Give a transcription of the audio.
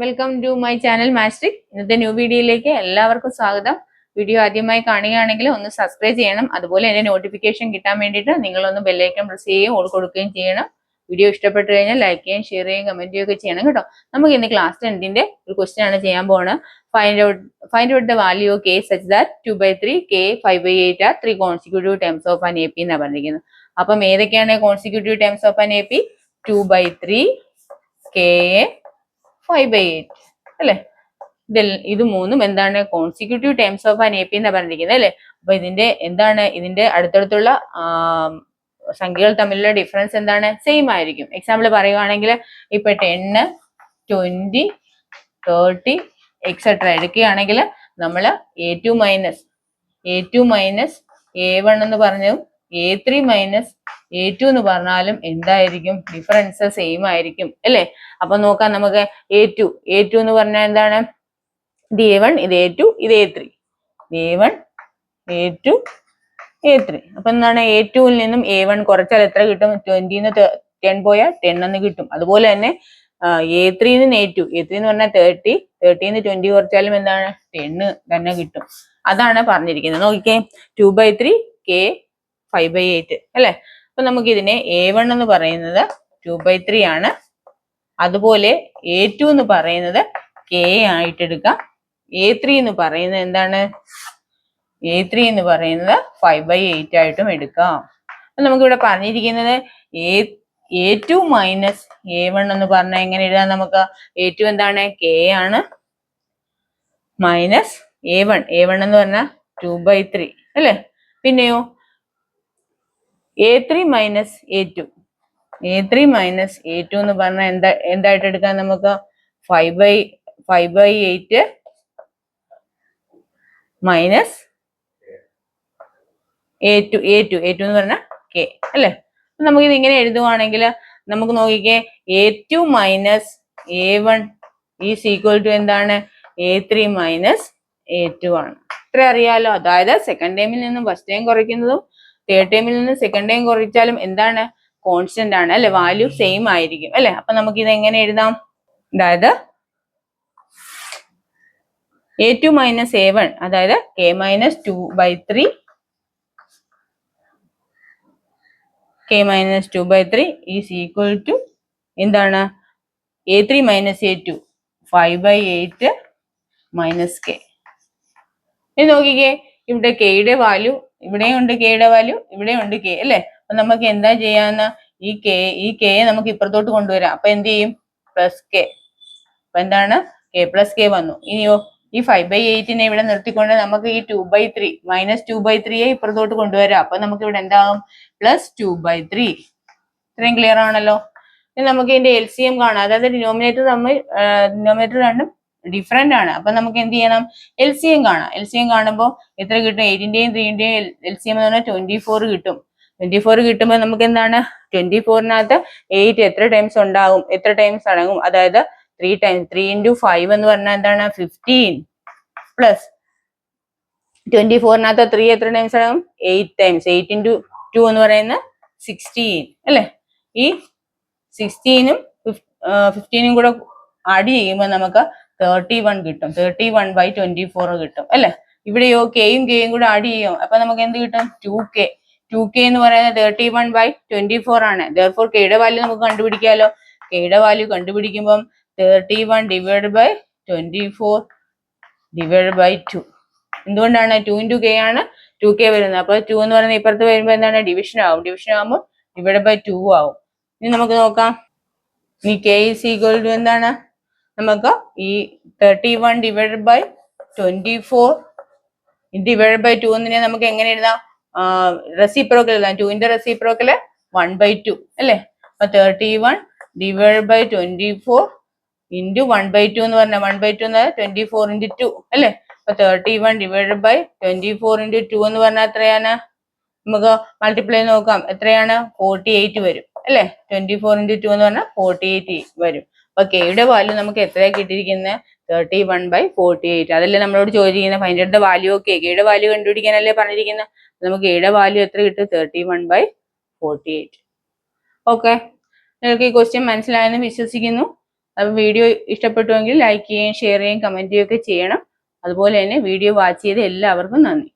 Welcome to my channel മാസ്റ്റിക്. ഇന്നത്തെ new വീഡിയോയിലേക്ക് എല്ലാവർക്കും സ്വാഗതം. വീഡിയോ ആദ്യമായി കാണുകയാണെങ്കിൽ ഒന്ന് സബ്സ്ക്രൈബ് ചെയ്യണം. അതുപോലെ എൻ്റെ നോട്ടിഫിക്കേഷൻ കിട്ടാൻ വേണ്ടിയിട്ട് നിങ്ങളൊന്ന് ബെല്ലൈക്കൺ പ്രസ് ചെയ്യുകയും ഓൾ കൊടുക്കുകയും ചെയ്യണം. വീഡിയോ ഇഷ്ടപ്പെട്ടു കഴിഞ്ഞാൽ ലൈക്ക് ചെയ്യുകയും ഷെയർ ചെയ്യുകയും കമന്റ് ചെയ്യുകയൊക്കെ ചെയ്യണം കേട്ടോ. നമുക്ക് ഇന്ന് ക്ലാസ് 10ന്റെ ഒരു ക്വസ്റ്റ്യൻ ആണ് ചെയ്യാൻ പോകുന്നത്. Find out the value of k such that 2/3 k 5/8 are 3 consecutive terms of an AP എന്നാണ് പറഞ്ഞിരിക്കുന്നത്. അപ്പം ഏതൊക്കെയാണ് consecutive terms of an AP? 2/3 k 5/8 അല്ലെ. ഇത് മൂന്നും എന്താണ് consecutive terms of an AP എന്നാണ് പറഞ്ഞിരിക്കുന്നത് അല്ലെ. അപ്പൊ ഇതിന്റെ അടുത്തടുത്തുള്ള സംഖ്യകൾ തമ്മിലുള്ള ഡിഫറൻസ് എന്താണ്? സെയിം ആയിരിക്കും. എക്സാമ്പിൾ പറയുകയാണെങ്കിൽ ഇപ്പൊ 10, 20, 30 എക്സെട്ര എടുക്കുകയാണെങ്കിൽ നമ്മൾ A2 മൈനസ് A1 എന്ന് പറഞ്ഞതും A3 മൈനസ് A2 എന്ന് പറഞ്ഞാലും എന്തായിരിക്കും? ഡിഫറൻസ് സെയിം ആയിരിക്കും അല്ലെ. അപ്പൊ നോക്കാം നമുക്ക് A2 എന്ന് പറഞ്ഞാൽ എന്താണ്? ഇത് A1, ഇത് A2, ഇത് A3. A1, A2, A3. അപ്പൊ എന്താണ്? A2ൽ നിന്നും A1 കുറച്ചാൽ എത്ര കിട്ടും? 20 10 പോയാൽ 10 എന്ന് കിട്ടും. അതുപോലെ തന്നെ A3 A2 എന്ന് പറഞ്ഞാൽ 30 20 കുറച്ചാലും എന്താണ്? 10 തന്നെ കിട്ടും. അതാണ് പറഞ്ഞിരിക്കുന്നത്. നോക്കിക്കേ, 2/3 k 5/8 അല്ലെ. അപ്പൊ നമുക്ക് ഇതിനെ A1 എന്ന് പറയുന്നത് 2/3 ആണ്. അതുപോലെ A2 എന്ന് പറയുന്നത് k ആയിട്ട് എടുക്കാം. A3 എന്ന് പറയുന്നത് എന്താണ്? A3 എന്ന് പറയുന്നത് 5/8 ആയിട്ടും എടുക്കാം. അപ്പൊ നമുക്ക് ഇവിടെ പറഞ്ഞിരിക്കുന്നത് A2 മൈനസ് A1 എന്ന് പറഞ്ഞാൽ എങ്ങനെ എഴുതാം നമുക്ക്? A2 എന്താണ്? k ആണ്. മൈനസ് A1 എന്ന് പറഞ്ഞാൽ 2/3 അല്ലെ. പിന്നെയോ A3 മൈനസ് A2 എന്ന് പറഞ്ഞാൽ എന്തായിട്ട് എടുക്കാം നമുക്ക്? 5/8 മൈനസ് A2 എന്ന് പറഞ്ഞാൽ k അല്ലെ. നമുക്ക് ഇത് ഇങ്ങനെ എഴുതുവാണെങ്കിൽ നമുക്ക് നോക്കിക്കേ, A2 minus A1 is equal to എന്താണ്? A3 മൈനസ് A2 ആണ്. ഇത്ര അറിയാലോ. അതായത് സെക്കൻഡ് ടൈമിൽ നിന്നും ഫസ്റ്റ് ടൈം കുറയ്ക്കുന്നതും തേർഡ് ടൈമിൽ നിന്നും സെക്കൻഡ് ടൈം കുറച്ചാലും എന്താണ്? കോൺസ്റ്റന്റ് ആണ് അല്ലെ. വാല്യൂ സെയിം ആയിരിക്കും അല്ലെ. അപ്പൊ നമുക്ക് ഇത് എങ്ങനെ എഴുതാം? അതായത് A2 മൈനസ് A1 അതായത് k minus 2/3 is equal to എന്താണ്? A3 minus A2 5/8 minus k. ഇനി നോക്കിക്കേ, ഇവിടെ കെയുടെ വാല്യൂ ഇവിടെയും ഉണ്ട്, കെയുടെ വാല്യൂ ഇവിടെയും ഉണ്ട് k അല്ലെ. അപ്പൊ നമുക്ക് എന്താ ചെയ്യാന്ന്? ഈ k നമുക്ക് ഇപ്പുറത്തോട്ട് കൊണ്ടുവരാം. അപ്പൊ എന്ത് ചെയ്യും? Plus k. അപ്പൊ എന്താണ്? k പ്ലസ് k വന്നു. ഇനിയോ ഈ 5/8നെ ഇവിടെ നിർത്തിക്കൊണ്ട് നമുക്ക് ഈ 2/3 മൈനസ് 2/3 ഇപ്പുറത്തോട്ട് കൊണ്ടുവരാം. അപ്പൊ നമുക്ക് ഇവിടെ എന്താകും? പ്ലസ് 2/3. ഇത്രയും ക്ലിയർ ആണല്ലോ. ഇനി നമുക്ക് ഇതിന്റെ LCM കാണാം. അതായത് ഡിനോമിനേറ്റർ രണ്ടും ഡിഫറെന്റ് ആണ്. അപ്പൊ നമുക്ക് എന്ത് ചെയ്യണം? LCM കാണാം. LCM കാണുമ്പോൾ എത്ര കിട്ടും? 8ന്റെയും 3ന്റെയും LCM എന്ന് പറഞ്ഞാൽ 24 കിട്ടും. 24 കിട്ടുമ്പോൾ നമുക്ക് എന്താണ്? 24നകത്ത് 8 എത്ര ടൈംസ് ഉണ്ടാകും? എത്ര ടൈംസ് അടങ്ങും? അതായത് 3 ടൈംസ്. 3 into 5 എന്ന് പറഞ്ഞാൽ എന്താണ്? 15 പ്ലസ് 24നകത്ത് 3 എത്ര ടൈംസ് അടങ്ങും? 8 ടൈംസ്. 8 into 2 എന്ന് പറയുന്നത് 16 അല്ലെ. ഈ 16ഉം 15ഉം കൂടെ ആഡ് ചെയ്യുമ്പോൾ നമുക്ക് 31 കിട്ടും. 31/24 കിട്ടും അല്ലെ. ഇവിടെയോ കെയും കൂടെ ആഡ് ചെയ്യും. അപ്പൊ നമുക്ക് എന്ത് കിട്ടും? 2k എന്ന് പറയുന്നത് 31/24 ആണ്. therefore കെയുടെ വാല്യൂ നമുക്ക് കണ്ടുപിടിക്കാലോ. കെയുടെ value കണ്ടുപിടിക്കുമ്പോൾ 31 divided by 24 divided by 2. എന്തുകൊണ്ടാണ്? 2 into k ആണ് 2k വരുന്നത്. അപ്പൊ 2 എന്ന് പറയുന്നത് ഇപ്പുറത്ത് വരുമ്പോൾ എന്താണ്? ഡിവിഷൻ ആവും. ഡിവിഷൻ ആകുമ്പോൾ divided by 2 ആവും. ഇനി നമുക്ക് നോക്കാം. ഈ k is equal to എന്താണ്? നമുക്ക് ഈ 31 divided by 24 divided by 2 എന്നിനെ നമുക്ക് എങ്ങനെ എഴുതാം? റെസിപ്രോക്കൽ എഴുതാം. 2ന്റെ റെസിപ്രോക്കൽ 1/2 അല്ലെ. അപ്പൊ 31 divided by 24 into 1/2 എന്ന് പറഞ്ഞാൽ 1/2 എന്ന് പറഞ്ഞാൽ 24 into 2 അല്ലെ. അപ്പൊ 31 divided by 24 into 2 എന്ന് പറഞ്ഞാൽ എത്രയാണ്? നമുക്ക് മൾട്ടിപ്ലൈ നോക്കാം. എത്രയാണ്? 48 വരും അല്ലെ. 24 into 2 എന്ന് പറഞ്ഞാൽ 48 വരും. അപ്പൊ കെയുടെ വാല്യൂ നമുക്ക് എത്രയാണ് കിട്ടിയിരിക്കുന്നത്? 31/48. അതല്ലേ നമ്മളോട് ചോദിച്ചിരിക്കുന്നത്? Find out the value of k. കെയുടെ വാല്യൂ കണ്ടുപിടിക്കാനല്ലേ പറഞ്ഞിരിക്കുന്നത്. നമുക്ക് കെയുടെ വാല്യൂ എത്ര കിട്ടും? 31/48. ഓക്കെ, നിങ്ങൾക്ക് ഈ ക്വസ്റ്റ്യൻ മനസ്സിലായെന്ന് വിശ്വസിക്കുന്നു. അപ്പം വീഡിയോ ഇഷ്ടപ്പെട്ടുവെങ്കിൽ ലൈക്ക് ചെയ്യുകയും ഷെയർ ചെയ്യുകയും കമൻറ്റ് ചെയ്യുകയൊക്കെ ചെയ്യണം. അതുപോലെ തന്നെ വീഡിയോ വാച്ച് ചെയ്ത എല്ലാവർക്കും നന്ദി.